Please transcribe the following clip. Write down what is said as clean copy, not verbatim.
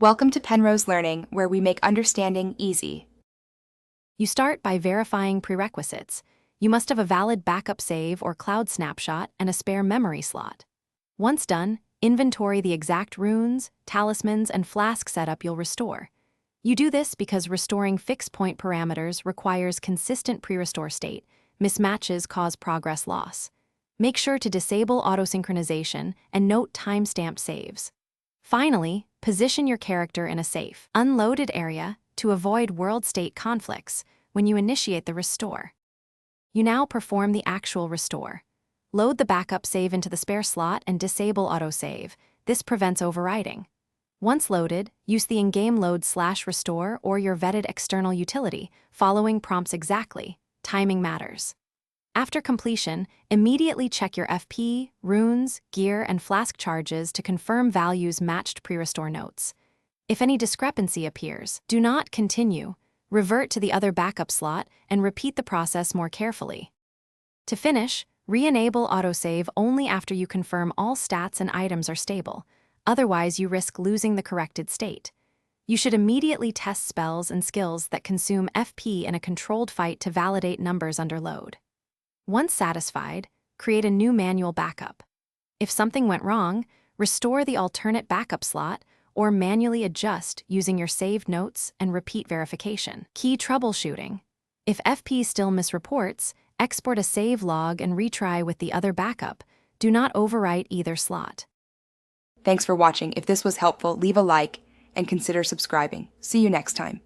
Welcome to Penrose Learning, where we make understanding easy. You start by verifying prerequisites. You must have a valid backup save or cloud snapshot and a spare memory slot. Once done, inventory the exact runes, talismans, and flask setup you'll restore. You do this because restoring fixed point parameters requires consistent pre-restore state. Mismatches cause progress loss. Make sure to disable auto-synchronization and note timestamped saves. Finally, position your character in a safe, unloaded area to avoid world state conflicts when you initiate the restore. You now perform the actual restore. Load the backup save into the spare slot and disable autosave. This prevents overwriting. Once loaded, use the in-game load/restore or your vetted external utility, following prompts exactly. Timing matters. After completion, immediately check your FP, runes, gear, and flask charges to confirm values matched pre-restore notes. If any discrepancy appears, do not continue. Revert to the other backup slot and repeat the process more carefully. To finish, re-enable autosave only after you confirm all stats and items are stable. Otherwise, you risk losing the corrected state. You should immediately test spells and skills that consume FP in a controlled fight to validate numbers under load. Once satisfied, create a new manual backup. If something went wrong, restore the alternate backup slot or manually adjust using your saved notes and repeat verification. Key troubleshooting. If FP still misreports, export a save log and retry with the other backup. Do not overwrite either slot. Thanks for watching. If this was helpful, leave a like and consider subscribing. See you next time.